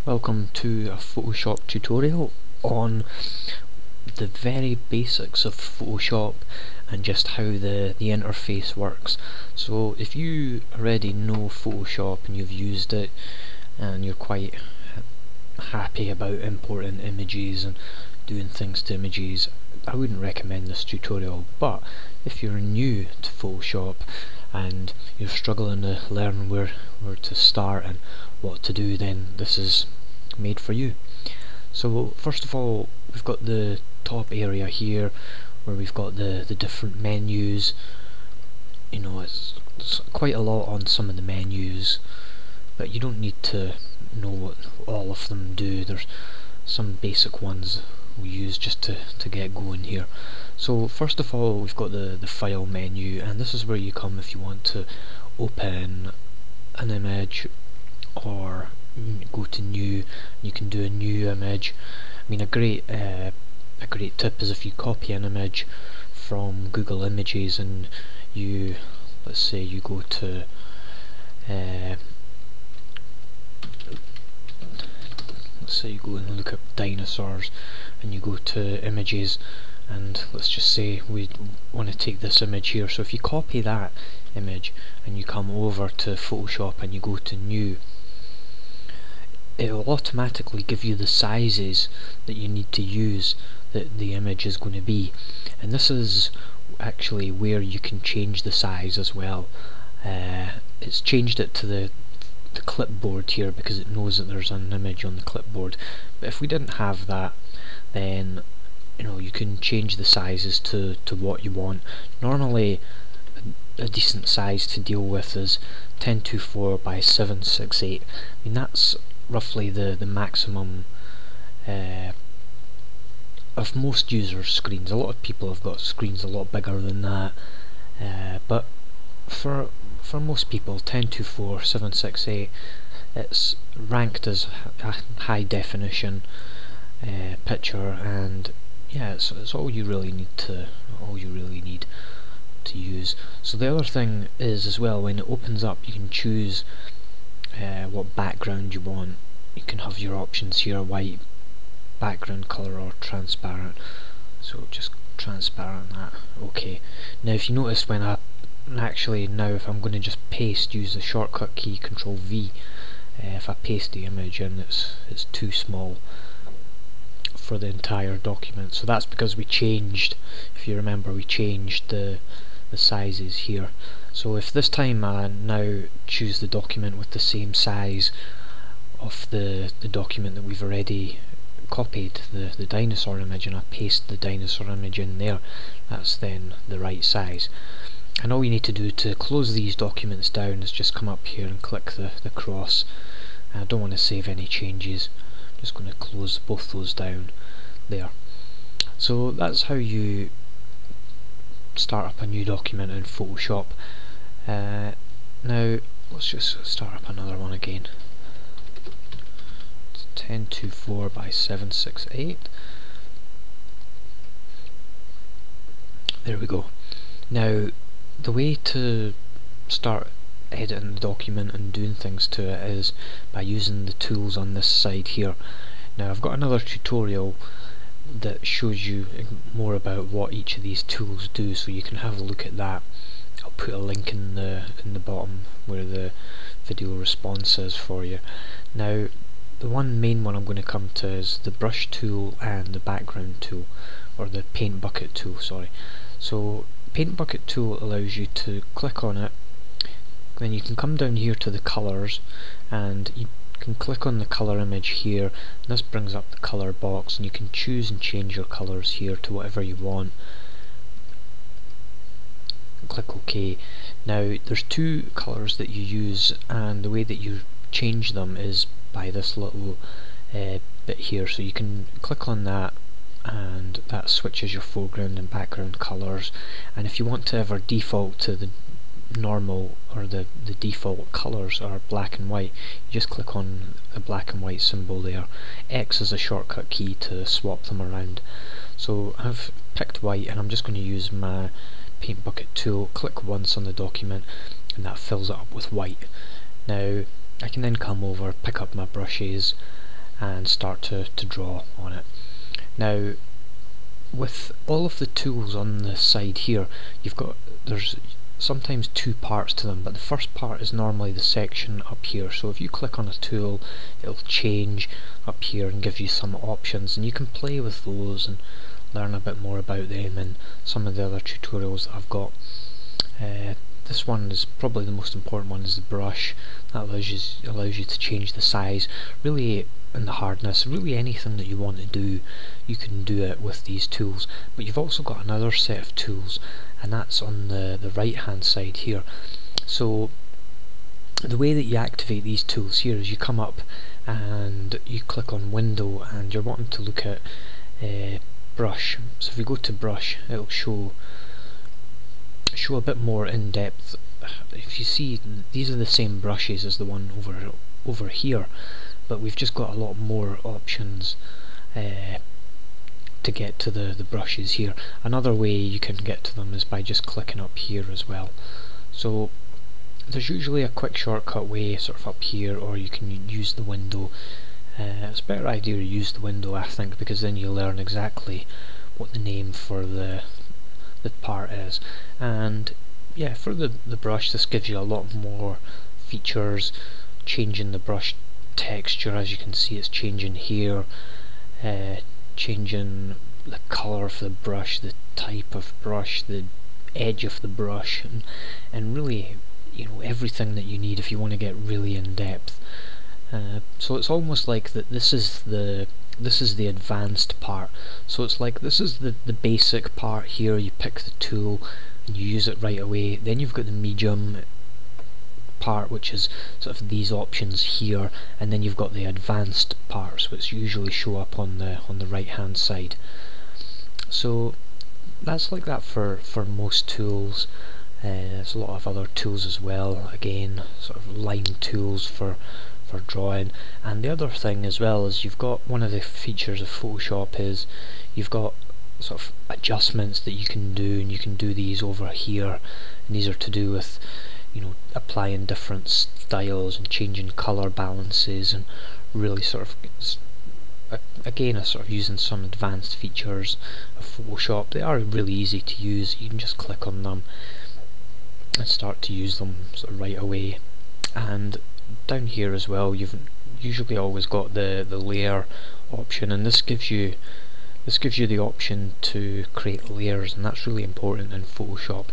Welcome to a Photoshop tutorial on the very basics of Photoshop and just how the interface works. So if you already know Photoshop and you've used it and you're quite happy about importing images and doing things to images, I wouldn't recommend this tutorial. But if you're new to Photoshop and you're struggling to learn where to start and what to do, then this is made for you. So first of all, we've got the top area here where we've got the different menus. You know, it's quite a lot on some of the menus, but you don't need to know what all of them do. There's some basic ones we use just to get going here. So first of all, we've got the file menu, and this is where you come if you want to open an image or go to new. You can do a new image. I mean, a great tip is if you copy an image from Google Images and you, let's say you go to let's say you go and look at dinosaurs and you go to images, and let's just say we want to take this image here. So if you copy that image and you come over to Photoshop and you go to new, it will automatically give you the sizes that you need to use that the image is going to be. And this is actually where you can change the size as well. It's changed it to the clipboard here because it knows that there's an image on the clipboard. But if we didn't have that, then you can change the sizes to what you want. Normally a decent size to deal with is 1024 by 768. I mean, that's roughly the maximum of most users' screens. A lot of people have got screens a lot bigger than that, but for most people, 1024 768, it's ranked as a high definition picture, and yeah, it's all you really need to use. So the other thing is as well, when it opens up, you can choose what background you want. You can have your options here: white background color or transparent. So just transparent that. Okay. Now if you notice, when if I'm going to just paste, use the shortcut key Control V. If I paste the image in, it's too small for the entire document. So that's because we changed, if you remember, we changed the sizes here. So if this time I now choose the document with the same size of the document that we've already copied, the dinosaur image, and I paste the dinosaur image in there, that's then the right size. And all you need to do to close these documents down is just come up here and click the cross. And I don't want to save any changes, I'm just going to close both those down there. So that's how you start up a new document in Photoshop. Now let's just start up another one again. It's 1024 by 768. There we go. Now the way to start editing the document and doing things to it is by using the tools on this side here. Now I've got another tutorial that shows you more about what each of these tools do, so you can have a look at that. I'll put a link in the bottom where the video response is for you. Now the main one I'm going to come to is the brush tool and the background tool, or the paint bucket tool, sorry. So paint bucket tool allows you to click on it, then you can come down here to the colors and you can click on the color image here, and this brings up the color box, and you can choose and change your colors here to whatever you want. Click OK. Now there's two colors that you use, and the way that you change them is by this little bit here. So you can click on that and that switches your foreground and background colors, and if you want to ever default to the normal or the default colors are black and white, you just click on a black and white symbol there. X is a shortcut key to swap them around. So I've picked white, and I'm just going to use my paint bucket tool, click once on the document, and that fills it up with white. Now I can then come over, pick up my brushes, and start to draw on it. Now, with all of the tools on the side here, there's sometimes two parts to them, but the first part is normally the section up here. So if you click on a tool, it'll change up here and give you some options, and you can play with those and learn a bit more about them in some of the other tutorials that I've got. This one is probably the most important one, is the brush. That allows you to change the size, really, and the hardness. Really anything that you want to do, you can do it with these tools. But you've also got another set of tools, and that's on the right hand side here. So the way that you activate these tools here is you come up and you click on window, and you're wanting to look at brush. So if we go to brush, it'll show a bit more in depth. If you see, these are the same brushes as the one over here, but we've just got a lot more options to get to the brushes here. Another way you can get to them is by just clicking up here as well. So there's usually a quick shortcut way sort of up here, or you can use the window. It's a better idea to use the window, I think, because then you learn exactly what the name for the part is. And yeah, for the brush, this gives you a lot more features, changing the brush texture. As you can see, it's changing here, changing the colour of the brush, the type of brush, the edge of the brush, and really, you know, everything that you need if you want to get really in depth. So it's almost like that this is the advanced part. So it's like this is the basic part here. You pick the tool and you use it right away. Then you've got the medium part, which is sort of these options here, and then you've got the advanced parts, which usually show up on the right hand side. So that's like that for most tools. There's a lot of other tools as well, again, sort of line tools for drawing. And the other thing as well is you've got, one of the features of Photoshop is you've got sort of adjustments that you can do, and you can do these over here, and these are to do with, you know, applying different styles and changing colour balances, and really sort of again sort of using some advanced features of Photoshop. They are really easy to use. You can just click on them and start to use them sort of right away. And down here as well, you've usually always got the layer option, and this gives you the option to create layers, and that's really important in Photoshop.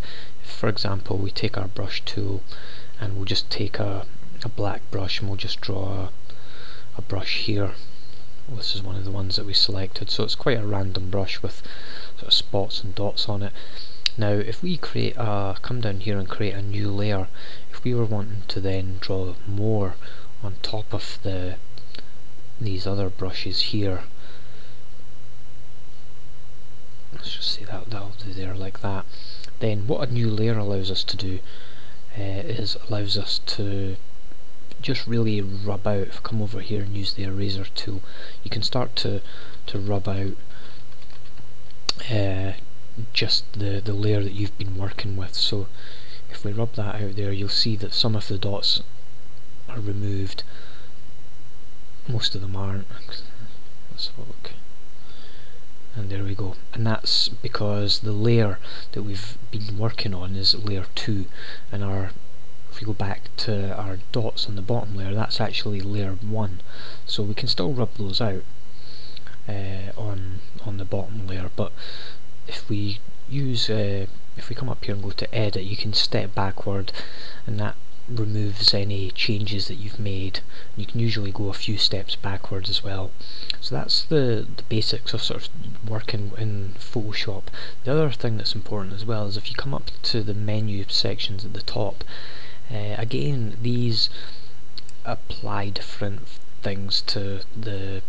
If, for example, we take our brush tool and we'll just take a black brush and we'll just draw a brush here. Well, this is one of the ones that we selected, so it's quite a random brush with sort of spots and dots on it. Now if we come down here and create a new layer, if we were wanting to then draw more on top of these other brushes here, let's just say that'll do there, like that. Then what a new layer allows us to do allows us to just really rub out. If I come over here and use the eraser tool, you can start to rub out just the layer that you've been working with. So if we rub that out there, you'll see that some of the dots are removed, most of them aren't. Let's have a look. And there we go. And that's because the layer that we've been working on is layer 2, and if we go back to our dots on the bottom layer, that's actually layer 1. So we can still rub those out on the bottom layer, but if we come up here and go to edit, you can step backward, and that removes any changes that you've made. You can usually go a few steps backwards as well. So that's the basics of sort of working in Photoshop. The other thing that's important as well is if you come up to the menu sections at the top, again, these apply different things to the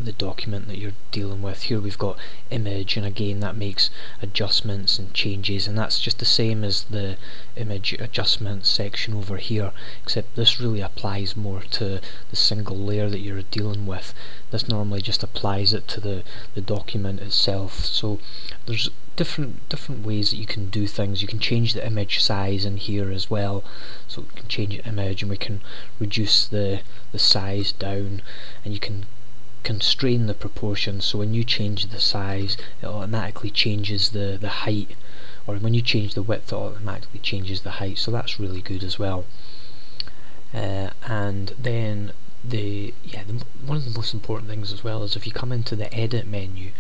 the document that you're dealing with. Here we've got image, and again that makes adjustments and changes, and that's just the same as the image adjustment section over here, except this really applies more to the single layer that you're dealing with. This normally just applies it to the document itself. So there's different ways that you can do things. You can change the image size in here as well, so we can change the image and we can reduce the size down, and you can constrain the proportions. So when you change the size, it automatically changes the height, or when you change the width, it automatically changes the height. So that's really good as well. And then one of the most important things as well is if you come into the edit menu,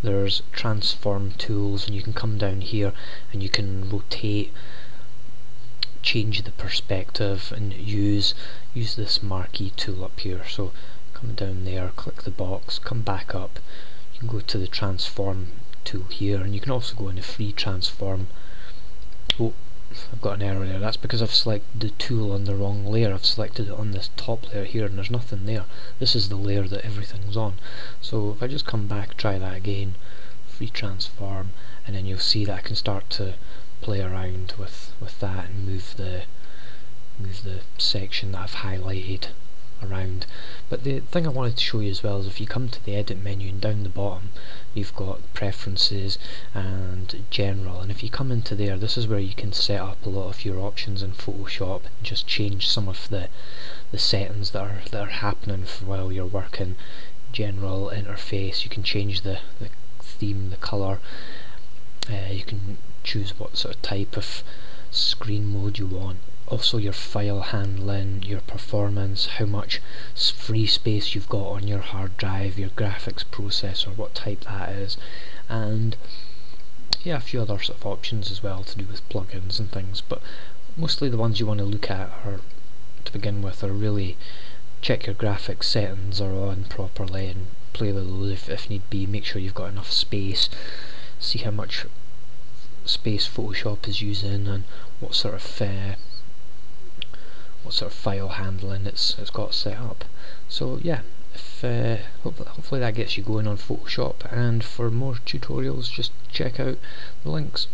there's transform tools, and you can come down here and you can rotate, change the perspective, and use this marquee tool up here. So come down there, click the box, come back up, you can go to the transform tool here, and you can also go into free transform. Oh, I've got an error there. That's because I've selected the tool on the wrong layer. I've selected it on this top layer here, and there's nothing there. This is the layer that everything's on. So if I just come back, try that again, free transform, and then you'll see that I can start to play around with that and move the section that I've highlighted around. But the thing I wanted to show you as well is if you come to the edit menu, and down the bottom you've got preferences and general, and if you come into there, this is where you can set up a lot of your options in Photoshop and just change some of the settings that are happening while you're working. General, interface, you can change the theme, the colour, you can choose what sort of type of screen mode you want. Also your file handling, your performance, how much free space you've got on your hard drive, your graphics processor, what type that is, and yeah, a few other sort of options as well to do with plugins and things. But mostly the ones you want to look at are, to begin with, are really check your graphics settings are on properly and play with those if need be. Make sure you've got enough space, see how much space Photoshop is using, and what sort of file handling it's got set up. So yeah, hopefully that gets you going on Photoshop, and for more tutorials just check out the links.